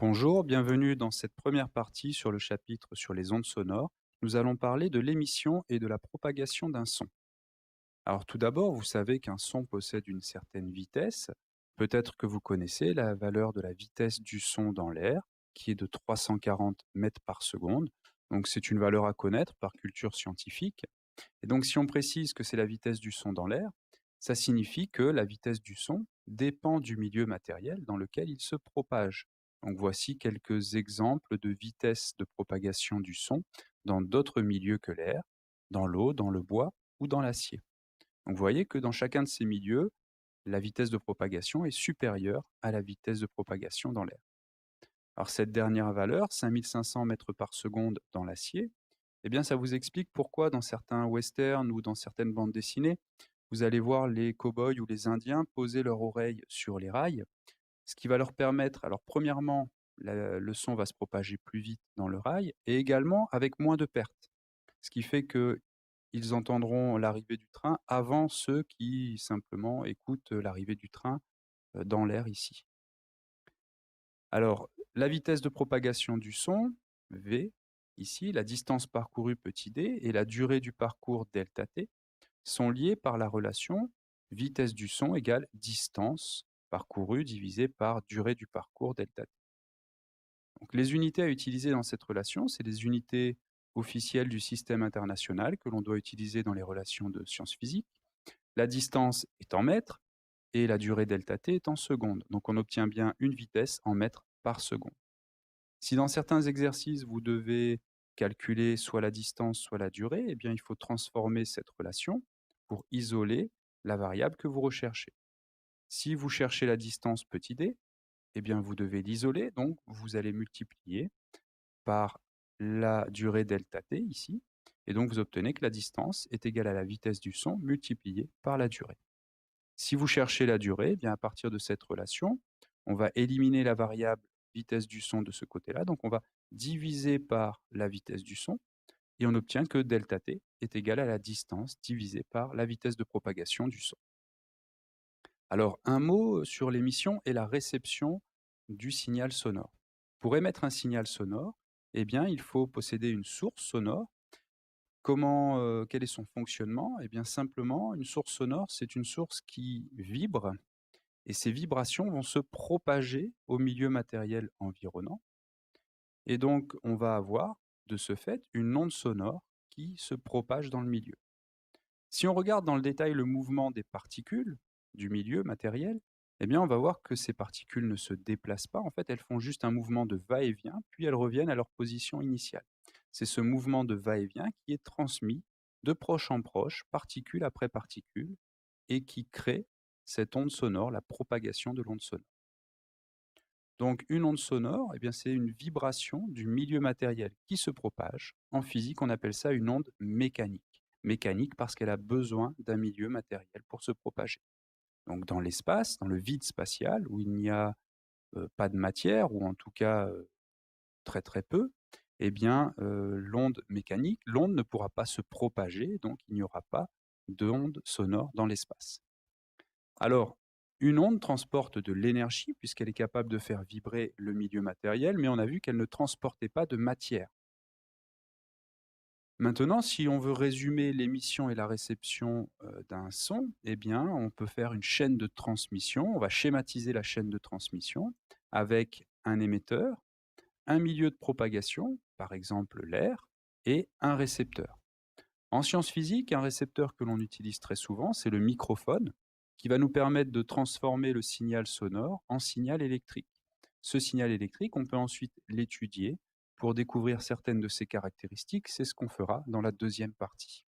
Bonjour, bienvenue dans cette première partie sur le chapitre sur les ondes sonores. Nous allons parler de l'émission et de la propagation d'un son. Alors tout d'abord, vous savez qu'un son possède une certaine vitesse. Peut-être que vous connaissez la valeur de la vitesse du son dans l'air, qui est de 340 mètres par seconde. Donc c'est une valeur à connaître par culture scientifique. Et donc si on précise que c'est la vitesse du son dans l'air, ça signifie que la vitesse du son dépend du milieu matériel dans lequel il se propage. Donc voici quelques exemples de vitesse de propagation du son dans d'autres milieux que l'air, dans l'eau, dans le bois ou dans l'acier. Donc vous voyez que dans chacun de ces milieux, la vitesse de propagation est supérieure à la vitesse de propagation dans l'air. Alors cette dernière valeur, 5500 mètres par seconde dans l'acier, eh bien ça vous explique pourquoi dans certains westerns ou dans certaines bandes dessinées, vous allez voir les cow-boys ou les Indiens poser leur oreille sur les rails, ce qui va leur permettre, alors premièrement, le son va se propager plus vite dans le rail et également avec moins de pertes. Ce qui fait qu'ils entendront l'arrivée du train avant ceux qui simplement écoutent l'arrivée du train dans l'air ici. Alors, la vitesse de propagation du son, V, ici, la distance parcourue petit d et la durée du parcours delta t sont liés par la relation vitesse du son égale distance parcourue divisée par durée du parcours delta t. Donc, les unités à utiliser dans cette relation, c'est les unités officielles du système international que l'on doit utiliser dans les relations de sciences physiques. La distance est en mètres et la durée delta t est en secondes. Donc on obtient bien une vitesse en mètres par seconde. Si dans certains exercices, vous devez calculer soit la distance, soit la durée, eh bien, il faut transformer cette relation pour isoler la variable que vous recherchez. Si vous cherchez la distance petit d, eh bien, vous devez l'isoler, donc vous allez multiplier par la durée delta t ici, et donc vous obtenez que la distance est égale à la vitesse du son multipliée par la durée. Si vous cherchez la durée, eh bien à partir de cette relation, on va éliminer la variable vitesse du son de ce côté-là, donc on va diviser par la vitesse du son, et on obtient que delta t est égal à la distance divisée par la vitesse de propagation du son. Alors, un mot sur l'émission et la réception du signal sonore. Pour émettre un signal sonore, eh bien, il faut posséder une source sonore. Quel est son fonctionnement? Eh bien, simplement, une source sonore, c'est une source qui vibre et ces vibrations vont se propager au milieu matériel environnant. Et donc, on va avoir, de ce fait, une onde sonore qui se propage dans le milieu. Si on regarde dans le détail le mouvement des particules du milieu matériel, eh bien, on va voir que ces particules ne se déplacent pas. En fait, elles font juste un mouvement de va-et-vient, puis elles reviennent à leur position initiale. C'est ce mouvement de va-et-vient qui est transmis de proche en proche, particule après particule, et qui crée cette onde sonore, la propagation de l'onde sonore. Donc une onde sonore, eh bien, c'est une vibration du milieu matériel qui se propage. En physique, on appelle ça une onde mécanique. Mécanique parce qu'elle a besoin d'un milieu matériel pour se propager. Donc dans l'espace, dans le vide spatial, où il n'y a pas de matière, ou en tout cas très très peu, eh bien l'onde mécanique, l'onde ne pourra pas se propager, donc il n'y aura pas d'onde sonore dans l'espace. Alors, une onde transporte de l'énergie puisqu'elle est capable de faire vibrer le milieu matériel, mais on a vu qu'elle ne transportait pas de matière. Maintenant, si on veut résumer l'émission et la réception d'un son, eh bien, on peut faire une chaîne de transmission. On va schématiser la chaîne de transmission avec un émetteur, un milieu de propagation, par exemple l'air, et un récepteur. En sciences physiques, un récepteur que l'on utilise très souvent, c'est le microphone, qui va nous permettre de transformer le signal sonore en signal électrique. Ce signal électrique, on peut ensuite l'étudier pour découvrir certaines de ses caractéristiques. C'est ce qu'on fera dans la deuxième partie.